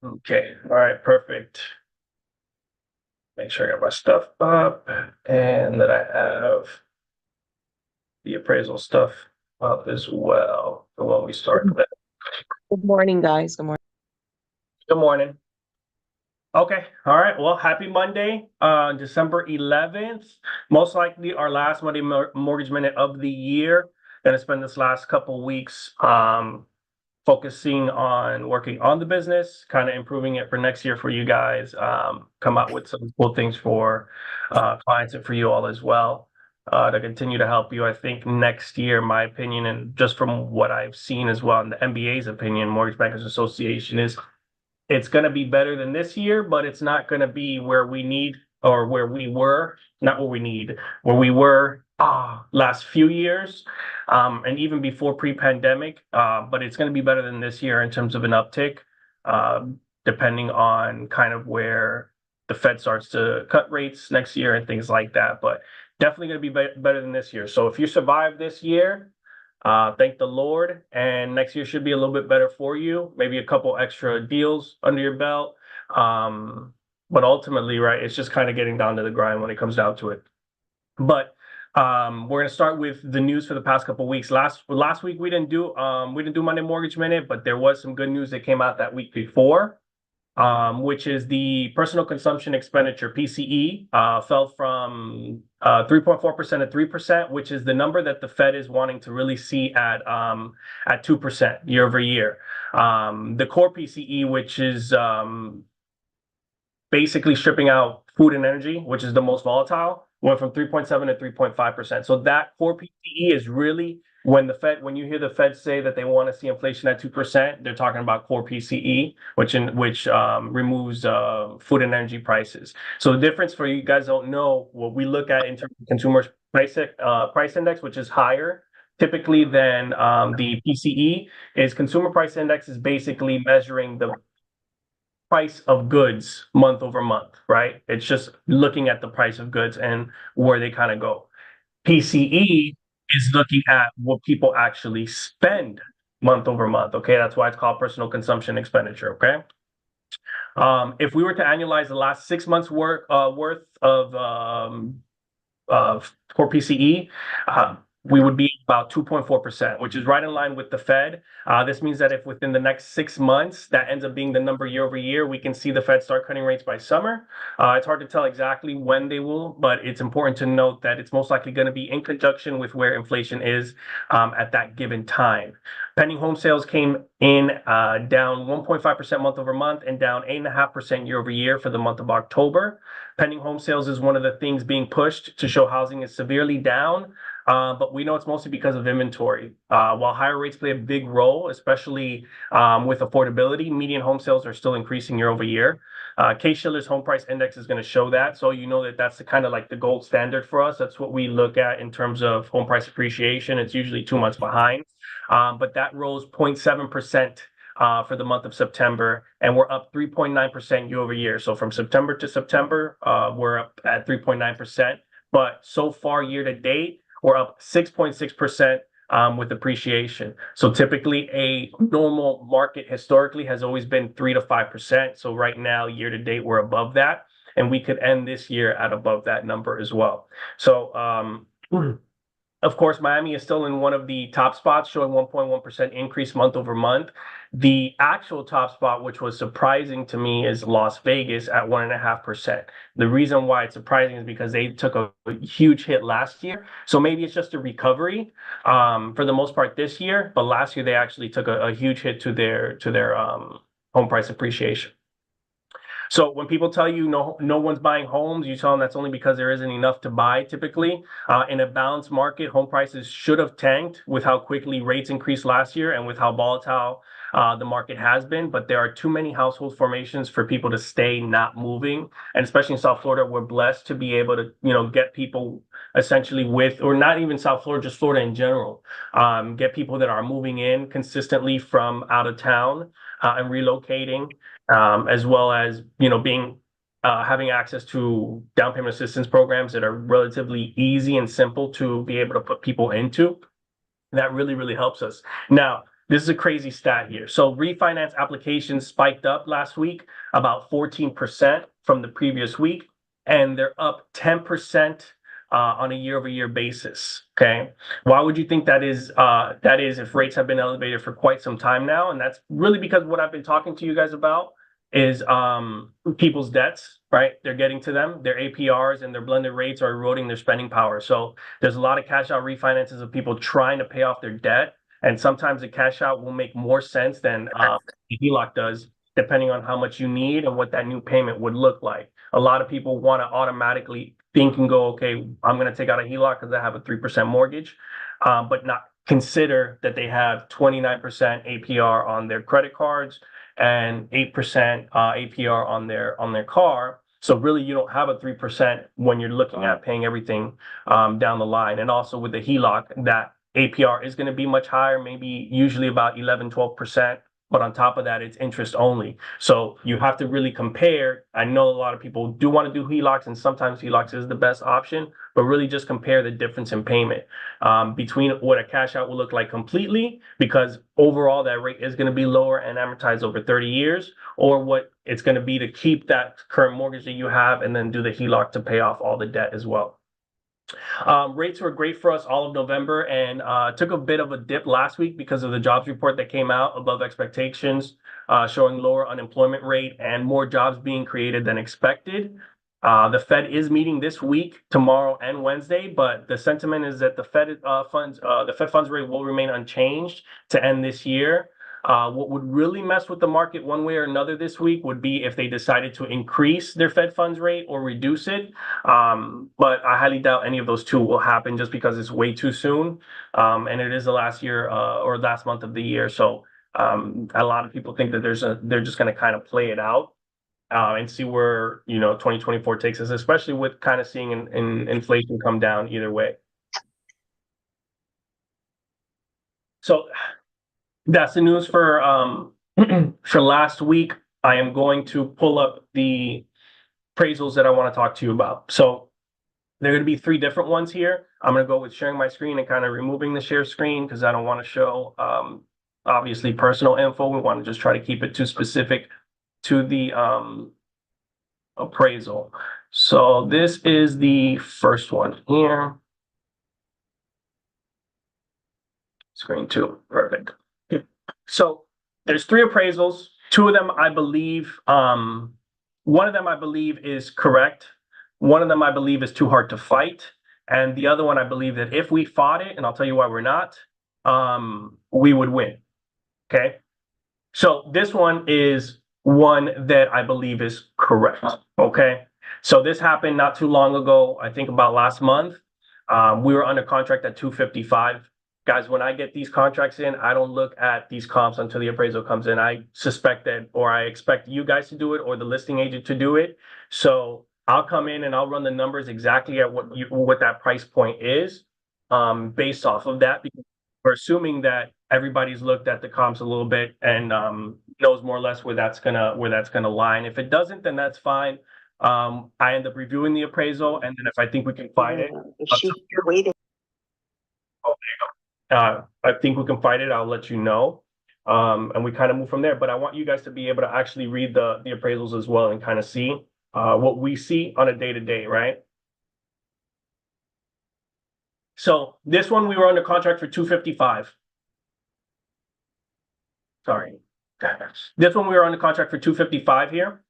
Okay. All right. Perfect. Make sure I got my stuff up and that I have the appraisal stuff up as well for when we start. Good morning, guys. Good morning. Good morning. Okay. All right. Well, happy Monday, December 11th. Most likely our last Monday mortgage minute of the year. Gonna spend this last couple weeks focusing on working on the business, kind of improving it for next year for you guys. Come up with some cool things for clients and for you all as well to continue to help you. I think next year, my opinion, and just from what I've seen as well, and the MBA's opinion, Mortgage Bankers Association, is it's going to be better than this year, but it's not going to be where we need or where we were, not what we need, where we were last few years, and even before pre-pandemic. But it's going to be better than this year in terms of an uptick, depending on kind of where the Fed starts to cut rates next year and things like that. But definitely going to be better than this year. So if you survive this year, thank the Lord, and next year should be a little bit better for you. Maybe a couple extra deals under your belt. But ultimately, right, it's just kind of getting down to the grind when it comes down to it. But we're gonna start with the news for the past couple of weeks. Last week we didn't do Monday Mortgage Minute, but there was some good news that came out that week before. Which is the personal consumption expenditure, PCE, fell from 3.4% to 3%, which is the number that the Fed is wanting to really see at 2% year over year. The core PCE, which is basically stripping out food and energy, which is the most volatile, went from 3.7 to 3.5%. So that core PCE is really when when you hear the Fed say that they want to see inflation at 2%, they're talking about core PCE, which removes food and energy prices. So the difference, for you guys don't know, what we look at in terms of consumer price index, which is higher typically than the PCE, is consumer price index is basically measuring the price of goods month over month, right? It's just looking at the price of goods and where they kind of go. PCE is looking at what people actually spend month over month. Okay, that's why it's called personal consumption expenditure. Okay, if we were to annualize the last 6 months worth of core PCE, we would be about 2.4%, which is right in line with the Fed. This means that if within the next 6 months, that ends up being the number year over year, we can see the Fed start cutting rates by summer. It's hard to tell exactly when they will, but it's important to note that it's most likely going to be in conjunction with where inflation is at that given time. Pending home sales came in down 1.5% month over month and down 8.5% year over year for the month of October. Pending home sales is one of the things being pushed to show housing is severely down. But we know it's mostly because of inventory. While higher rates play a big role, especially with affordability, median home sales are still increasing year over year. Case-Shiller's home price index is going to show that. So you know that that's the kind of like the gold standard for us. That's what we look at in terms of home price appreciation. It's usually 2 months behind. But that rose 0.7% for the month of September, and we're up 3.9% year over year. So from September to September, we're up at 3.9%. But so far, year to date, we're up 6.6% with appreciation. So typically a normal market historically has always been 3 to 5%. So right now, year to date, we're above that. And we could end this year at above that number as well. So of course, Miami is still in one of the top spots, showing 1.1% increase month over month. The actual top spot, which was surprising to me, is Las Vegas at 1.5%. The reason why it's surprising is because they took a huge hit last year. So maybe it's just a recovery for the most part this year. But last year, they actually took a huge hit to their home price appreciation. So when people tell you no one's buying homes, you tell them that's only because there isn't enough to buy typically. In a balanced market, home prices should have tanked with how quickly rates increased last year and with how volatile the market has been. But there are too many household formations for people to stay not moving. And especially in South Florida, we're blessed to be able to, get people essentially or not even South Florida, just Florida in general, get people that are moving in consistently from out of town and relocating. As well as having access to down payment assistance programs that are relatively easy and simple to be able to put people into. That really, really helps us. Now, this is a crazy stat here. So refinance applications spiked up last week about 14% from the previous week, and they're up 10% on a year-over-year basis. Okay, why would you think that is? That is if rates have been elevated for quite some time now, and that's really because what I've been talking to you guys about is people's debts, right? They're getting to them. Their APRs and their blended rates are eroding their spending power. So there's a lot of cash out refinances of people trying to pay off their debt. And sometimes the cash out will make more sense than the HELOC does, depending on how much you need and what that new payment would look like. A lot of people want to automatically think and go, okay, I'm going to take out a HELOC because I have a 3% mortgage, but not consider that they have 29% APR on their credit cards and 8% APR on their car. So really, you don't have a 3% when you're looking at paying everything down the line. And also with the HELOC, that APR is going to be much higher, maybe usually about 11, 12%. But on top of that, it's interest only. So you have to really compare. I know a lot of people do want to do HELOCs, and sometimes HELOCs is the best option, but really just compare the difference in payment between what a cash out will look like completely, because overall that rate is going to be lower and amortized over 30 years, or what it's going to be to keep that current mortgage that you have and then do the HELOC to pay off all the debt as well. Rates were great for us all of November and took a bit of a dip last week because of the jobs report that came out above expectations, showing lower unemployment rate and more jobs being created than expected. The Fed is meeting this week, tomorrow and Wednesday, but the sentiment is that the Fed funds rate will remain unchanged to end this year. What would really mess with the market one way or another this week would be if they decided to increase their Fed funds rate or reduce it. But I highly doubt any of those two will happen just because it's way too soon. And it is the last year or last month of the year. So a lot of people think that they're just going to kind of play it out and see where 2024 takes us, especially with kind of seeing in inflation come down either way. So that's the news for for last week. I am going to pull up the appraisals that I want to talk to you about. So there are going to be 3 different ones here. I'm going to go with sharing my screen and kind of removing the share screen because I don't want to show obviously personal info. We want to just try to keep it too specific to the appraisal. So this is the first one here. Screen 2, perfect. So there's 3 appraisals. 2 of them, I believe, one of them I believe is correct. One of them I believe is too hard to fight. And the other one, I believe that if we fought it, and I'll tell you why we're not, we would win. Okay. So this one is one that I believe is correct. Okay. So this happened not too long ago. I think about last month. We were under contract at 255. Guys, when I get these contracts in, I don't look at these comps until the appraisal comes in. I suspect that, or I expect you guys to do it or the listing agent to do it. So I'll come in and I'll run the numbers exactly at what that price point is based off of that, because we're assuming that everybody's looked at the comps a little bit and knows more or less where that's gonna lie. And if it doesn't, then that's fine. I end up reviewing the appraisal, and then if I think we can find it, Waiting. I think we can fight it, I'll let you know. And we kind of move from there. But I want you guys to be able to actually read the appraisals as well and kind of see what we see on a day-to-day, right? So this one, we were under contract for 255. Sorry. This one, we were under contract for 255 here.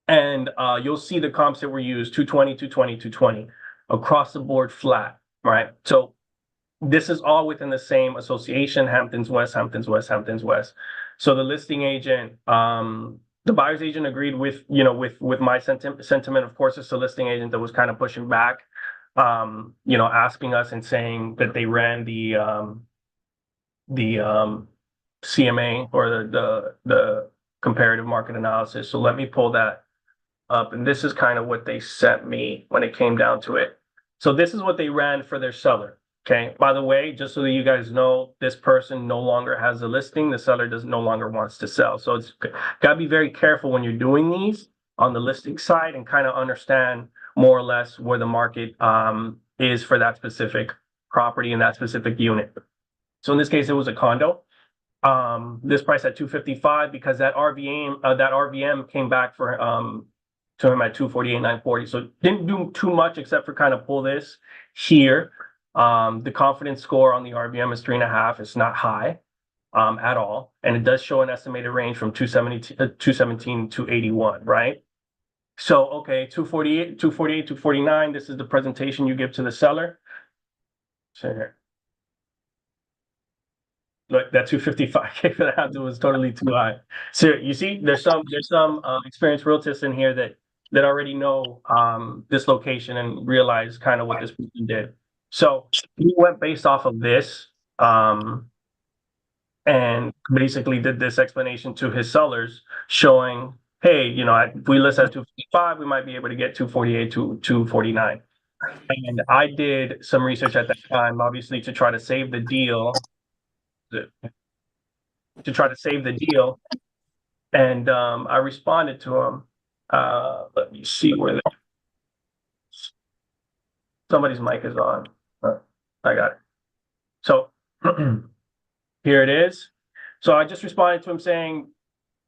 And you'll see the comps that were used, 220, 220, 220, across the board flat, right? So this is all within the same association, Hamptons West, Hamptons West, Hamptons West. So the listing agent, the buyer's agent agreed with, with my sentiment. Of course, it's the listing agent that was kind of pushing back, asking us and saying that they ran the CMA or the comparative market analysis. So let me pull that up. And this is kind of what they sent me when it came down to it. So this is what they ran for their seller. Okay. By the way, just so that you guys know, this person no longer has a listing. The seller no longer wants to sell. So it's got to be very careful when you're doing these on the listing side and kind of understand more or less where the market is for that specific property and that specific unit. So in this case, it was a condo. This price at 255 because that RVM came back for to him at 248,940. So didn't do too much except for kind of pull this here. The confidence score on the RVM is 3.5. It's not high at all, and it does show an estimated range from 217 to 81, right? So okay, 248, 248, 249. This is the presentation you give to the seller. So here. Look, that 255K for the house was totally too high. So you see, there's some experienced realtors in here that already know this location and realize kind of what this person did. So he went based off of this and basically did this explanation to his sellers, showing, hey, you know, if we list at 255, we might be able to get 248 to 249. And I did some research at that time, obviously, to try to save the deal. And I responded to him. Let me see where somebody's mic is on. I got it. So here it is. So I just responded to him saying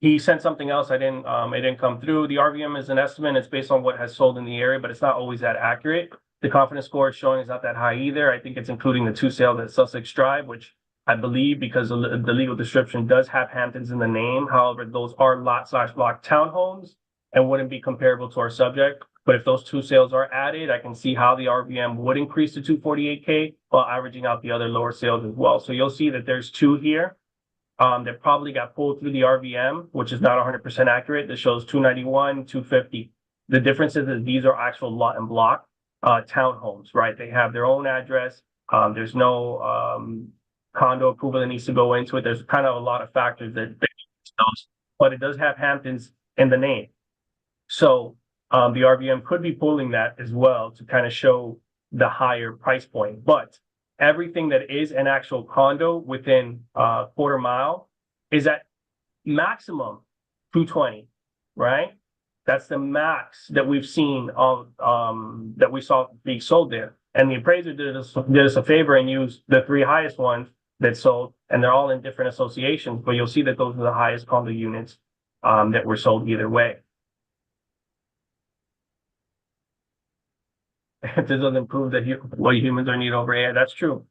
he sent something else. It didn't come through. The RVM is an estimate. It's based on what has sold in the area, but it's not always that accurate. The confidence score it's showing is not that high either. I think it's including the 2 sales at Sussex Drive, which I believe because the legal description does have Hamptons in the name. However, those are lot/block townhomes and wouldn't be comparable to our subject. But if those 2 sales are added, I can see how the RVM would increase to 248K while averaging out the other lower sales as well. So you'll see that there's 2 here that probably got pulled through the RVM, which is not 100% accurate. This shows 291, 250. The difference is that these are actual lot and block townhomes, right? They have their own address. There's no condo approval that needs to go into it. There's kind of a lot of factors that those, but it does have Hamptons in the name. So the RVM could be pulling that as well to kind of show the higher price point. But everything that is an actual condo within a quarter mile is at maximum 220, right? That's the max that we've seen of that we saw being sold there. And the appraiser did us a favor and used the 3 highest ones that sold, and they're all in different associations, but you'll see that those are the highest condo units that were sold either way. This doesn't prove that humans are need over AI. That's true.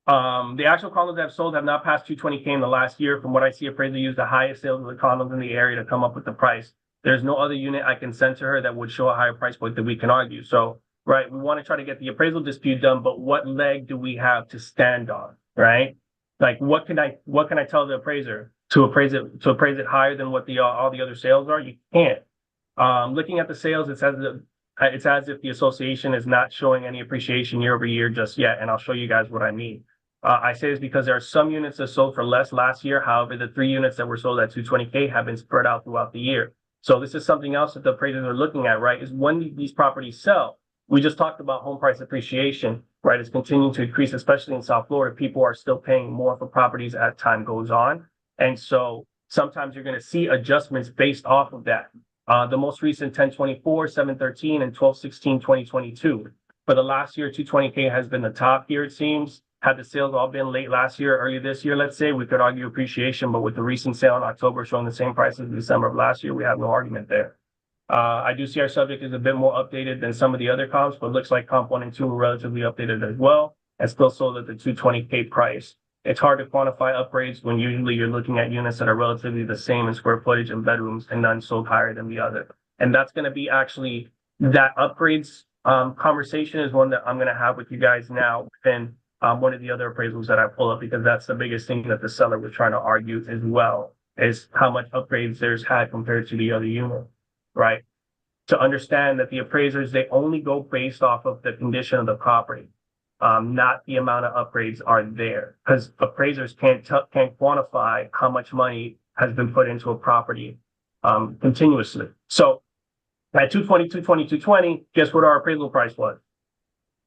The actual condos that have sold have not passed 220K in the last year. From what I see, appraiser used the highest sales of the condos in the area to come up with the price. There's no other unit I can send to her that would show a higher price point that we can argue. So, right, we want to try to get the appraisal dispute done, but what leg do we have to stand on, right? Like, what can I tell the appraiser to appraise it higher than what all the other sales are? You can't. Looking at the sales, it's as if the association is not showing any appreciation year over year just yet, and I'll show you guys what I mean. I say this because there are some units that sold for less last year. However, the 3 units that were sold at 220K have been spread out throughout the year. So this is something else that the appraisers are looking at, right? Is when these properties sell. We just talked about home price appreciation, right? It's continuing to increase, especially in South Florida. People are still paying more for properties as time goes on. And so sometimes you're going to see adjustments based off of that. The most recent 1024, 713, and 1216, 2022. For the last year, 220K has been the top here, it seems. Had the sales all been late last year, early this year, let's say, we could argue appreciation, but with the recent sale in October showing the same price as December of last year, we have no argument there. I do see our subject is a bit more updated than some of the other comps, but it looks like comp 1 and 2 were relatively updated as well, and still sold at the 220K price. It's hard to quantify upgrades when usually you're looking at units that are relatively the same in square footage and bedrooms, and none sold higher than the other. And that's going to be actually that upgrades conversation is one that I'm going to have with you guys now within one of the other appraisals that I pull up, because that's the biggest thing that the seller was trying to argue as well, is how much upgrades there's had compared to the other unit, right? To understand that the appraisers, they only go based off of the condition of the property, not the amount of upgrades are there, because appraisers can't quantify how much money has been put into a property continuously. So at 220, 220, 220, guess what our appraisal price was?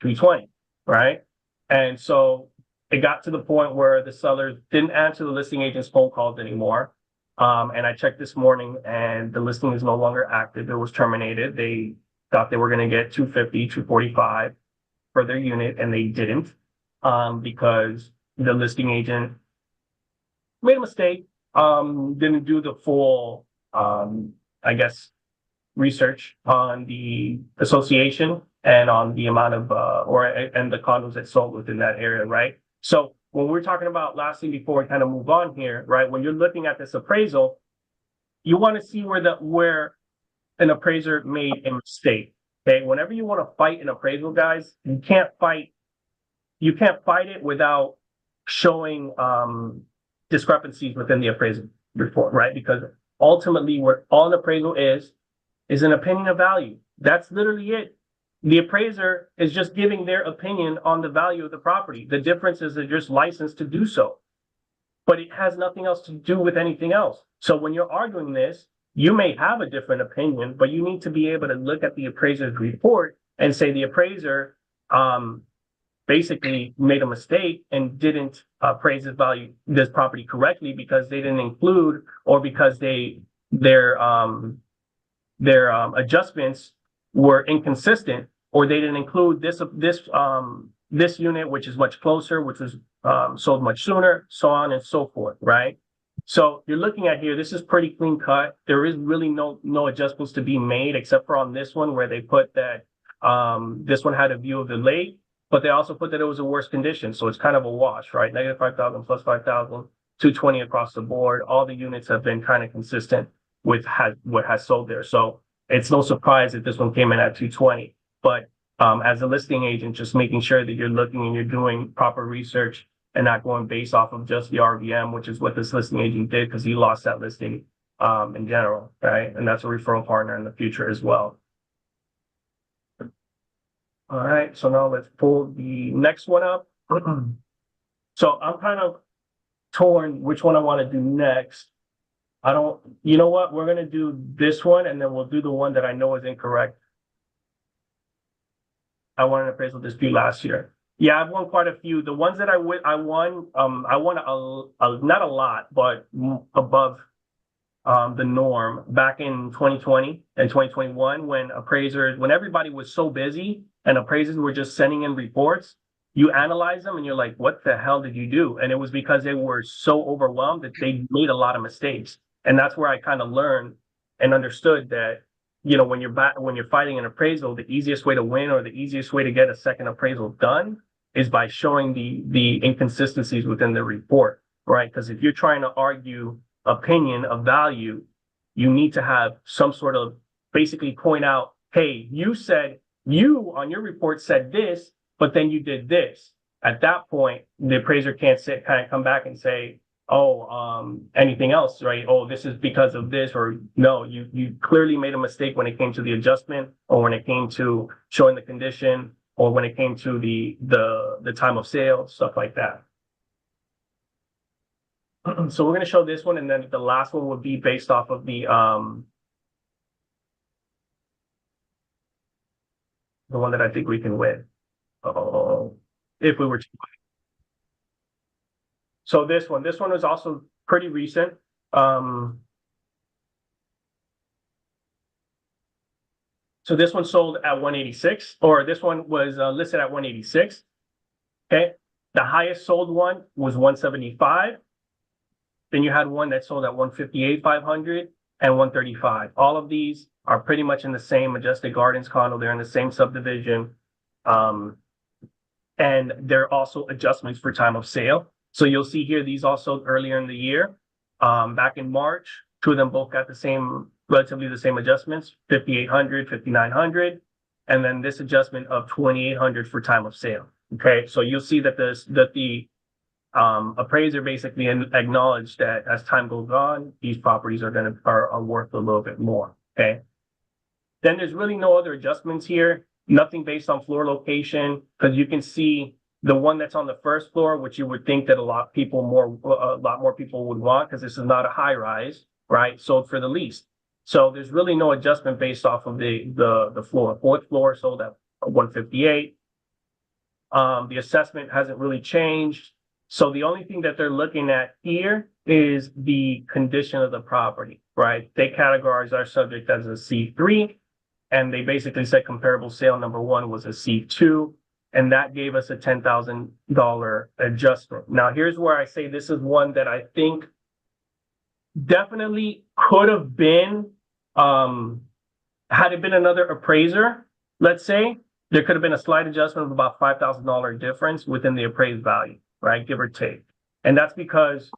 220, right? And so it got to the point where the sellers didn't answer the listing agent's phone calls anymore. And I checked this morning and the listing is no longer active. It was terminated. They thought they were going to get 250, 245 for their unit, and they didn't, because the listing agent made a mistake, didn't do the full, I guess, research on the association and on the amount of, and the condos that sold within that area, right? So when we're talking about, last thing before we kind of move on here, right, when you're looking at this appraisal, you want to see where an appraiser made a mistake. Okay, whenever you want to fight an appraisal, guys, you can't fight it without showing discrepancies within the appraisal report, right? Because ultimately, what all an appraisal is an opinion of value. That's literally it. The appraiser is just giving their opinion on the value of the property. The difference is they're just licensed to do so, but it has nothing else to do with anything else. So when you're arguing this, you may have a different opinion, but you need to be able to look at the appraiser's report and say the appraiser basically made a mistake and didn't appraise this property correctly because they didn't include, or because their adjustments were inconsistent, or they didn't include this unit, which is much closer, which was sold much sooner, so on and so forth, right? So you're looking at here, this is pretty clean cut. There is really no adjustments to be made, except for on this one where they put that this one had a view of the lake, but they also put that it was a worse condition. So it's kind of a wash, right? Negative 5,000 plus 5,000, 220 across the board. All the units have been kind of consistent with what has sold there. So it's no surprise that this one came in at 220. But as a listing agent, just making sure that you're looking and you're doing proper research and not going based off of just the RVM, which is what this listing agent did because he lost that listing in general, right? And that's a referral partner in the future as well. All right, so now let's pull the next one up. So I'm kind of torn which one I want to do next. You know what? We're going to do this one and then we'll do the one that I know is incorrect. I won an appraisal dispute last year. Yeah, I've won quite a few. The ones that I won not a lot, but above the norm back in 2020 and 2021 when everybody was so busy and appraisers were just sending in reports. You analyze them and you're like, what the hell did you do? And it was because they were so overwhelmed that they made a lot of mistakes. And that's where I kind of learned and understood that, you know, when you're fighting an appraisal, the easiest way to win or the easiest way to get a second appraisal done is by showing the inconsistencies within the report, right? Because if you're trying to argue opinion of value, you need to have some sort of basically point out, hey, you on your report said this, but then you did this. At that point, the appraiser can't come back and say, anything else, right? Oh, this is because of this, or no, you clearly made a mistake when it came to the adjustment, or when it came to showing the condition, or when it came to the time of sale, stuff like that. So we're going to show this one, and then the last one would be based off of the one that I think we can win. If we were to. So this one was also pretty recent. So this one sold at 186, or this one was listed at 186. Okay, the highest sold one was 175. Then you had one that sold at 158,500 and 135. All of these are pretty much in the same Majestic Gardens condo. They're in the same subdivision. And there are also adjustments for time of sale. So you'll see here, these all sold earlier in the year. Back in March, two of them both got relatively the same adjustments, 5,800, 5,900. And then this adjustment of 2,800 for time of sale. Okay, so you'll see that the appraiser basically acknowledged that as time goes on, these properties are worth a little bit more. Okay. Then there's really no other adjustments here. Nothing based on floor location, because you can see the one that's on the first floor, which you would think that a lot more people would want, because this is not a high rise, right? Sold for the least. So there's really no adjustment based off of the floor. Fourth floor sold at 158. The assessment hasn't really changed. So the only thing that they're looking at here is the condition of the property, right? They categorize our subject as a C3, and they basically said comparable sale number one was a C2, and that gave us a $10,000 adjustment. Now, here's where I say this is one that I think definitely could have been, had it been another appraiser, let's say, there could have been a slight adjustment of about $5,000 difference within the appraised value, right? Give or take. And that's because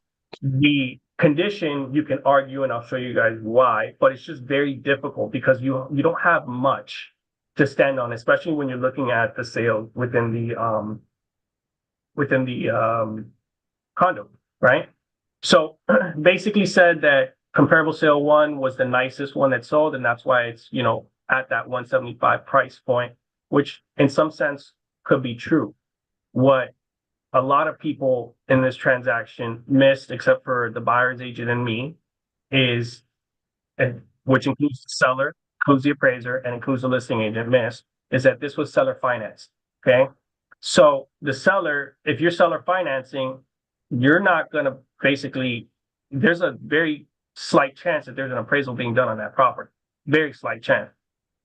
the condition, you can argue, and I'll show you guys why, but it's just very difficult because you don't have much to stand on, especially when you're looking at the sale within the condo, right? So basically said that comparable sale one was the nicest one that sold, and that's why it's, at that 175 price point, which in some sense could be true. What a lot of people in this transaction missed, except for the buyer's agent and me, is, and which includes the seller, includes the appraiser, and includes the listing agent, missed, is that this was seller financed. Okay. So the seller, if you're seller financing, you're not going to basically, there's a very slight chance that there's an appraisal being done on that property. Very slight chance.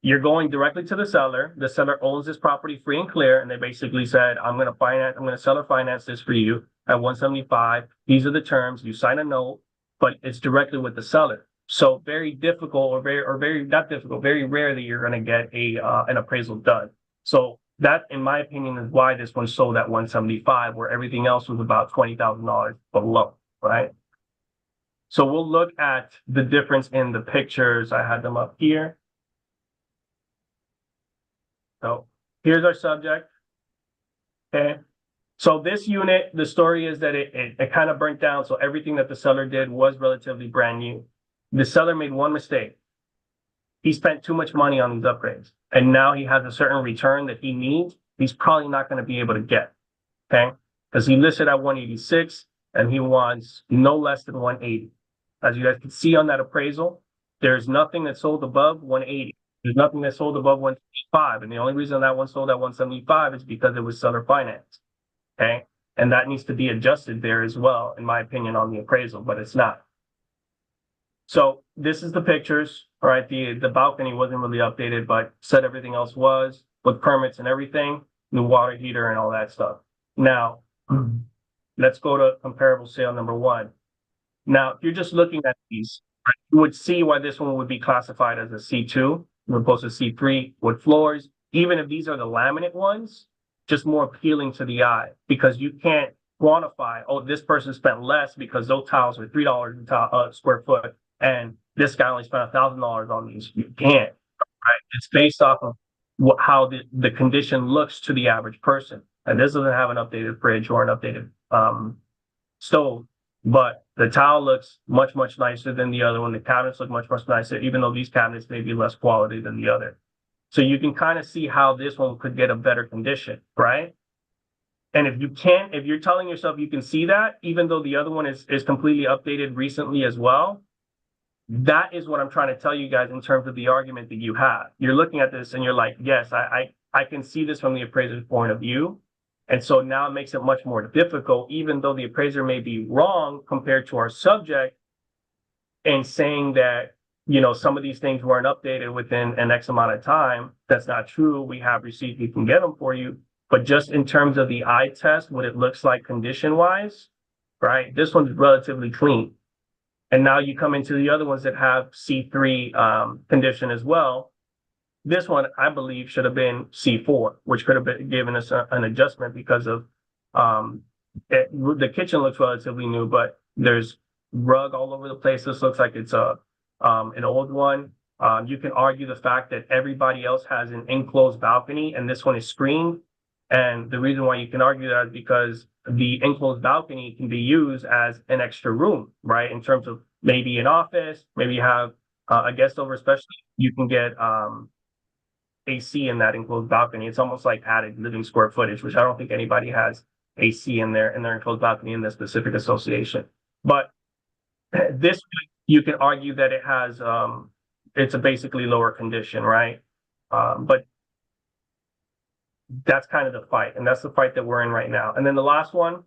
You're going directly to the seller. The seller owns this property free and clear, and they basically said, I'm going to seller finance this for you at 175. These are the terms. You sign a note, but it's directly with the seller. So very difficult, or very not difficult, very rare that you're going to get an appraisal done. So that, in my opinion, is why this one sold at 175, where everything else was about $20,000 below, right? So we'll look at the difference in the pictures. I had them up here. So here's our subject. Okay. So this unit, the story is that it kind of burnt down. So everything that the seller did was relatively brand new. The seller made one mistake. He spent too much money on these upgrades, and now he has a certain return that he needs. He's probably not going to be able to get. Okay. Because he listed at 186 and he wants no less than 180. As you guys can see on that appraisal, there's nothing that sold above 180. There's nothing that sold above 175. And the only reason that one sold at 175 is because it was seller finance. Okay. And that needs to be adjusted there as well, in my opinion, on the appraisal, but it's not. So this is the pictures. All right. The balcony wasn't really updated, but said everything else was, with permits and everything, new water heater and all that stuff. Now, let's go to comparable sale number one. Now, if you're just looking at these, you would see why this one would be classified as a C2 as opposed to C3 with floors. Even if these are the laminate ones, just more appealing to the eye, because you can't quantify, oh, this person spent less because those tiles are $3 a square foot, and this guy only spent $1,000 on these. You can't, right? It's based off of how the condition looks to the average person. And this doesn't have an updated fridge or an updated stove, but the tile looks much, much nicer than the other one. The cabinets look much, much nicer, even though these cabinets may be less quality than the other. So you can kind of see how this one could get a better condition, right? And if you're telling yourself you can see that, even though the other one is completely updated recently as well, that is what I'm trying to tell you guys in terms of the argument that you have. You're looking at this and you're like, yes, I can see this from the appraiser's point of view. And so now it makes it much more difficult, even though the appraiser may be wrong compared to our subject in saying that, some of these things weren't updated within an X amount of time. That's not true. We have receipts, we can get them for you. But just in terms of the eye test, what it looks like condition wise, right? This one's relatively clean. And now you come into the other ones that have C3 condition as well. This one, I believe, should have been C4, which could have been given us an adjustment because of the kitchen looks relatively new, but there's rug all over the place. This looks like it's an old one. You can argue the fact that everybody else has an enclosed balcony and this one is screened. And the reason why you can argue that is because the enclosed balcony can be used as an extra room, right? In terms of maybe an office, maybe you have a guest over, especially you can get AC in that enclosed balcony. It's almost like added living square footage, which I don't think anybody has AC in their enclosed balcony in this specific association. But this, you can argue that it has, it's a basically lower condition, right? But that's kind of the fight, and that's the fight that we're in right now. And then the last one,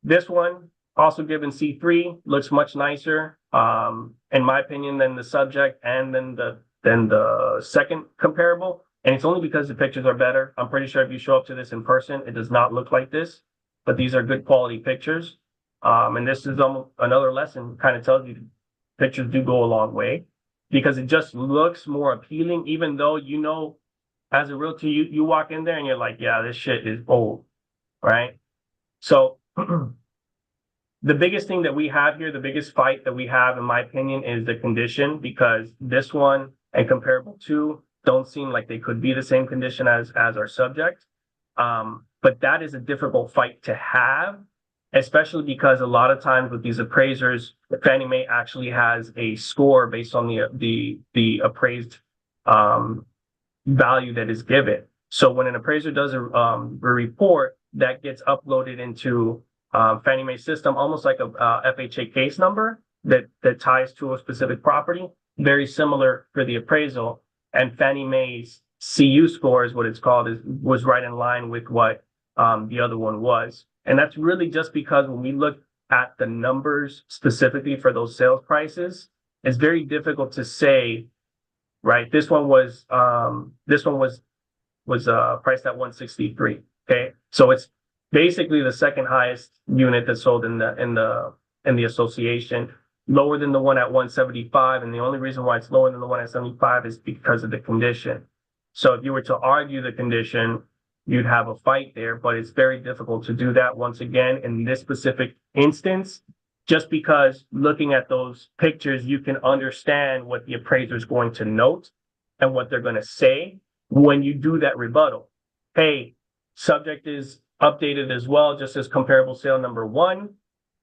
this one, also given C3, looks much nicer, in my opinion, than the subject and then the second comparable. And it's only because the pictures are better. I'm pretty sure if you show up to this in person, it does not look like this, but these are good quality pictures. And this is almost another lesson, kind of tells you pictures do go a long way because it just looks more appealing, even though, as a realtor, you walk in there and you're like, yeah, this shit is old, right? So the biggest thing that we have here, the biggest fight that we have, in my opinion, is the condition, because this one and comparable two don't seem like they could be the same condition as our subject. But that is a difficult fight to have, especially because a lot of times with these appraisers, Fannie Mae actually has a score based on the appraised value that is given. So when an appraiser does a report, that gets uploaded into Fannie Mae system, almost like a FHA case number that ties to a specific property. Very similar for the appraisal, and Fannie Mae's CU score is what it's called, was right in line with what the other one was. And that's really just because when we look at the numbers specifically for those sales prices, it's very difficult to say, right? This one was priced at 163. Okay, so it's basically the second highest unit that's sold in the association, lower than the one at 175. And the only reason why it's lower than the one at 75 is because of the condition. So if you were to argue the condition, you'd have a fight there, but it's very difficult to do that once again in this specific instance, just because looking at those pictures, you can understand what the appraiser is going to note and what they're going to say when you do that rebuttal. Hey, subject is updated as well, just as comparable sale number one.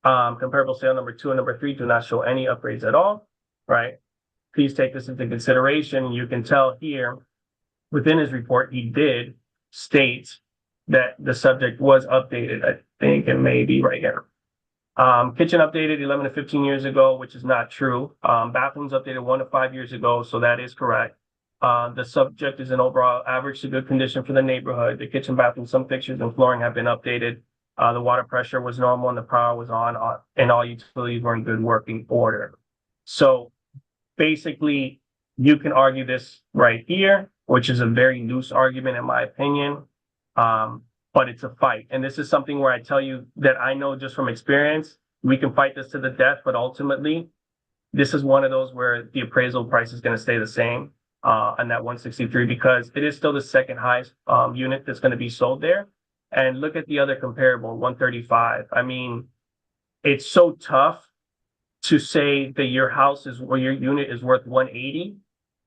Comparable sale number two and number three do not show any upgrades at all, right? Please take this into consideration. You can tell here within his report, he did state that the subject was updated. I think it may be right here. Kitchen updated 11 to 15 years ago, which is not true. Bathrooms updated 1 to 5 years ago, so that is correct. The subject is in overall average to good condition for the neighborhood. The kitchen, bathroom, some fixtures and flooring have been updated. The water pressure was normal and the power was on, and all utilities were in good working order. So basically, you can argue this right here, which is a very loose argument in my opinion. But it's a fight. And this is something where I tell you that I know just from experience, we can fight this to the death, but ultimately, this is one of those where the appraisal price is going to stay the same on that 163, because it is still the second highest unit that's going to be sold there. And look at the other comparable, 135. I mean, it's so tough to say that your house is, or your unit is worth 180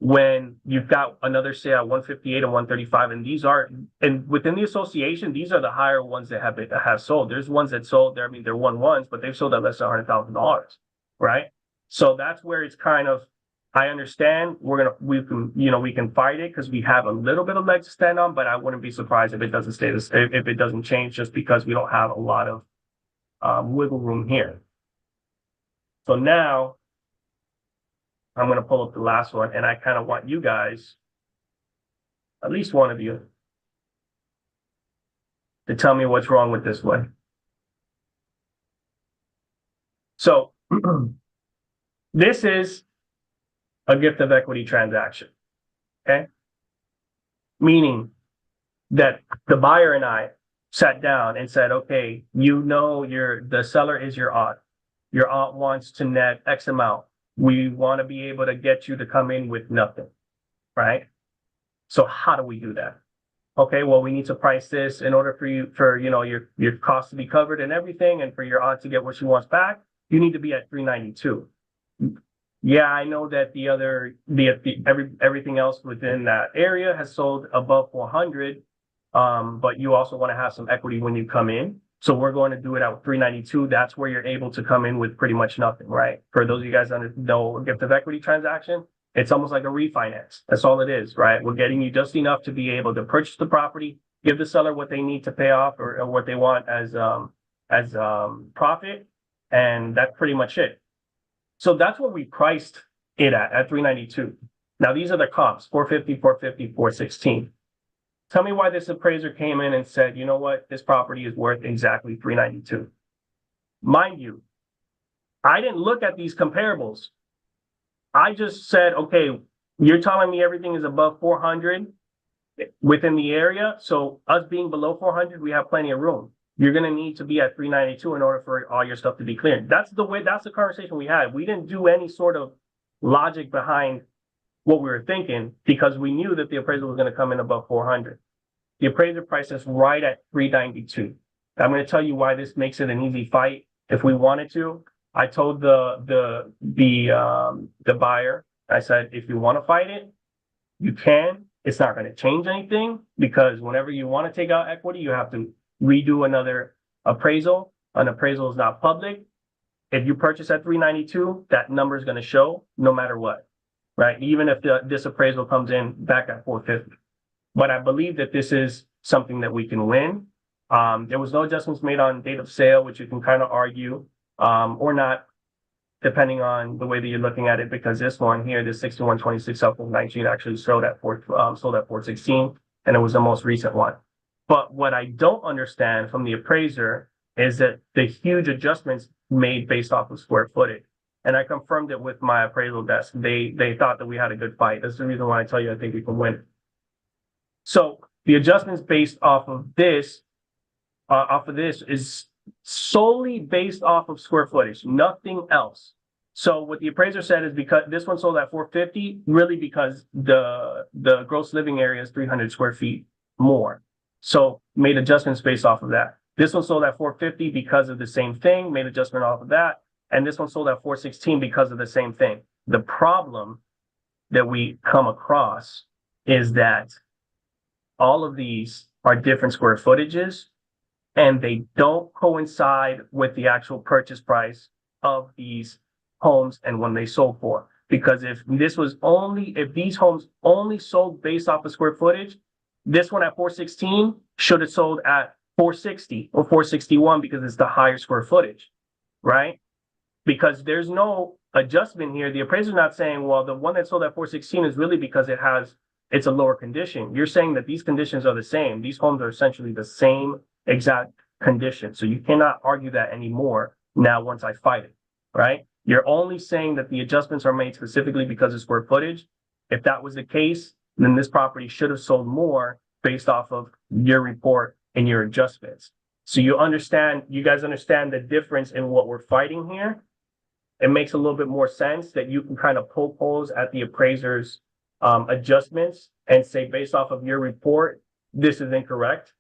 when you've got another sale at 158 and 135. And these are, and within the association, these are the higher ones that have sold. There's ones that sold there. I mean, they're 1-1s, but they've sold at less than $100,000, right? So that's where it's kind of, I understand we can fight it because we have a little bit of leg to stand on, but I wouldn't be surprised if it doesn't stay this, if it doesn't change, just because we don't have a lot of wiggle room here. So now I'm going to pull up the last one, and I kind of want you guys, at least one of you, to tell me what's wrong with this one. So this is a gift of equity transaction, okay? Meaning that the buyer and I sat down and said, okay, the seller is your aunt. Your aunt wants to net X amount. We want to be able to get you to come in with nothing, right? So how do we do that? Okay, well, we need to price this in order for your costs to be covered and everything, and for your aunt to get what she wants back, you need to be at 392. Yeah, I know that everything else within that area has sold above 400, but you also want to have some equity when you come in. So we're going to do it at 392. That's where you're able to come in with pretty much nothing, right? For those of you guys that know a gift of equity transaction, it's almost like a refinance. That's all it is, right? We're getting you just enough to be able to purchase the property, give the seller what they need to pay off, or what they want as profit, and that's pretty much it. So that's what we priced it at 392. Now these are the comps: 450, 450, 416. Tell me why this appraiser came in and said, you know what, this property is worth exactly 392. Mind you, I didn't look at these comparables. I just said, okay, you're telling me everything is above 400 within the area. So us being below 400, we have plenty of room. you're going to need to be at 392 in order for all your stuff to be cleared. That's the conversation we had. We didn't do any sort of logic behind what we were thinking because we knew that the appraisal was going to come in above 400. The appraiser price is right at 392. I'm going to tell you why this makes it an easy fight. If we wanted to, I told the buyer, I said, if you want to fight it, you can. It's not going to change anything because whenever you want to take out equity, you have to redo another appraisal. An appraisal is not public. If you purchase at 392, that number is going to show no matter what, right? Even if this appraisal comes in back at 450. But I believe that this is something that we can win. There was no adjustments made on date of sale, which you can kind of argue or not, depending on the way that you're looking at it, because this one here, this 6126 up from 19 actually sold at 416, and it was the most recent one. But what I don't understand from the appraiser is that the huge adjustments made based off of square footage. And I confirmed it with my appraisal desk. They thought that we had a good fight. That's the reason why I tell you I think we can win. So the adjustments based off of this is solely based off of square footage, nothing else. So what the appraiser said is because this one sold at 450, really because the gross living area is 300 square feet more. So made adjustments based off of that. This one sold at 450 because of the same thing, made adjustment off of that. And this one sold at 416 because of the same thing. The problem that we come across is that all of these are different square footages and they don't coincide with the actual purchase price of these homes and when they sold for. Because if these homes only sold based off of square footage, this one at 416 should have sold at 460 or 461 because it's the higher square footage, right? Because there's no adjustment here. The appraiser's not saying, well, the one that sold at 416 is really because it's a lower condition. You're saying that these conditions are the same. These homes are essentially the same exact condition. So you cannot argue that anymore now once I fight it, right? You're only saying that the adjustments are made specifically because of square footage. If that was the case, then this property should have sold more based off of your report and your adjustments. So you guys understand the difference in what we're fighting here. It makes a little bit more sense that you can kind of poke holes at the appraiser's adjustments and say, based off of your report, this is incorrect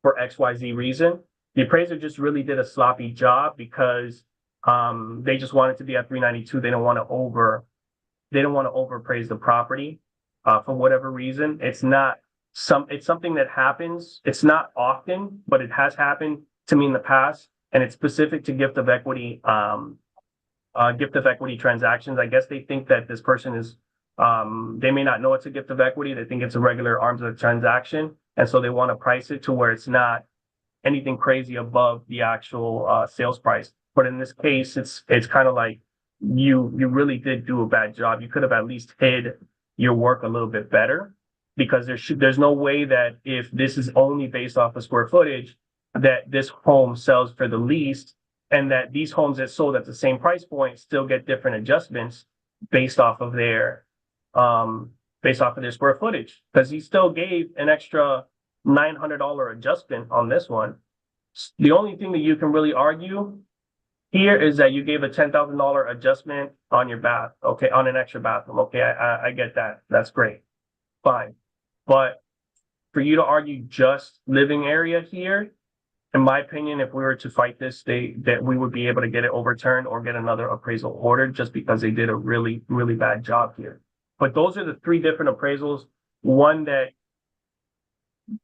for XYZ reason. The appraiser just really did a sloppy job because they just wanted to be at 392. They don't want to overappraise the property for whatever reason. It's something that happens. It's not often, but it has happened to me in the past, and it's specific to gift of equity transactions. I guess they think that this person is they may not know it's a gift of equity. They think it's a regular arm's length transaction. And so they want to price it to where it's not anything crazy above the actual sales price. But in this case, it's kind of like you really did do a bad job. You could have at least hid your work a little bit better, because there's no way that if this is only based off of square footage, that this home sells for the least, and that these homes that sold at the same price point still get different adjustments based off of their square footage, because he still gave an extra $900 adjustment on this one. The only thing that you can really argue here is that you gave a $10,000 adjustment on your bath, okay, on an extra bathroom. Okay, I get that. That's great. Fine. But for you to argue just living area here, in my opinion, if we were to fight this, that we would be able to get it overturned or get another appraisal ordered, just because they did a really, really bad job here. But those are the three different appraisals. One that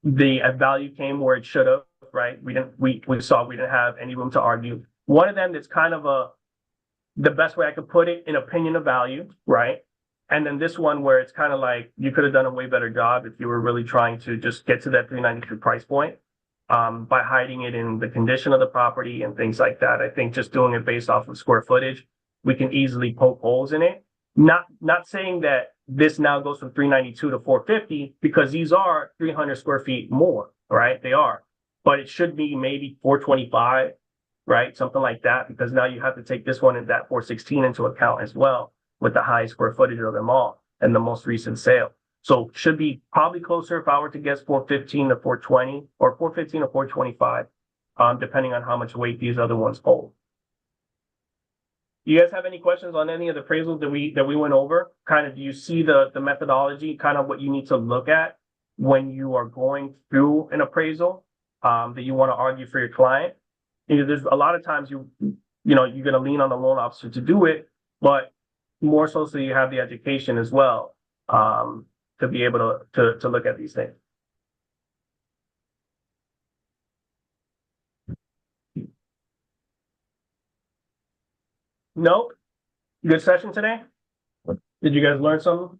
the value came where it should have, right? We saw we didn't have any room to argue. One of them that's kind of the best way I could put it, an opinion of value, right? And then this one where it's kind of like you could have done a way better job if you were really trying to just get to that 392 price point by hiding it in the condition of the property and things like that. I think just doing it based off of square footage, we can easily poke holes in it. Not saying that this now goes from 392 to 450, because these are 300 square feet more, right? They are, but it should be maybe 425, right? Something like that, because now you have to take this one and that 416 into account as well, with the highest square footage of them all and the most recent sale. So should be probably closer, if I were to guess, 415 to 420 or 415 to 425. depending on how much weight these other ones hold. You guys have any questions on any of the appraisals that we went over? Kind of, do you see the methodology, kind of what you need to look at when you are going through an appraisal, that you want to argue for your client? You know, there's a lot of times you're going to lean on the loan officer to do it, but more so you have the education as well, to be able to look at these things. Nope. Good session today. Did you guys learn something?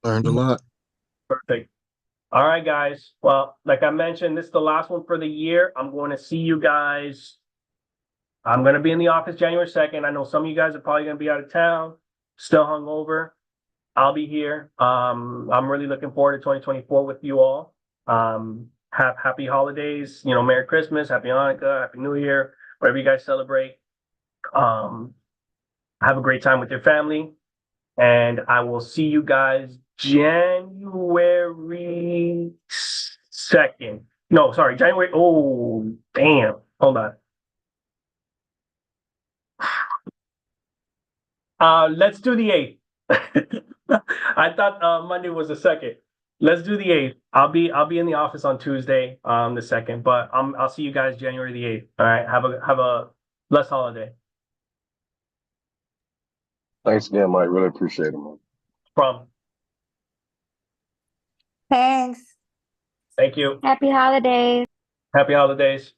Learned a lot. Perfect. All right, guys. Well, like I mentioned, this is the last one for the year. I'm going to see you guys. I'm going to be in the office January 2nd. I know some of you guys are probably going to be out of town, still hungover. I'll be here. I'm really looking forward to 2024 with you all. Have happy holidays, Merry Christmas, Happy Hanukkah, Happy New Year, whatever you guys celebrate. Have a great time with your family. And I will see you guys January 2nd. No, sorry, January. Oh, damn. Hold on. Let's do the 8th. I thought Monday was the 2nd. Let's do the 8th. I'll be in the office on Tuesday, the 2nd, but I'll see you guys January the 8th. All right. Have a blessed holiday. Thanks again, Mike. Really appreciate it, man. Problem. Thanks. Thank you. Happy holidays. Happy holidays.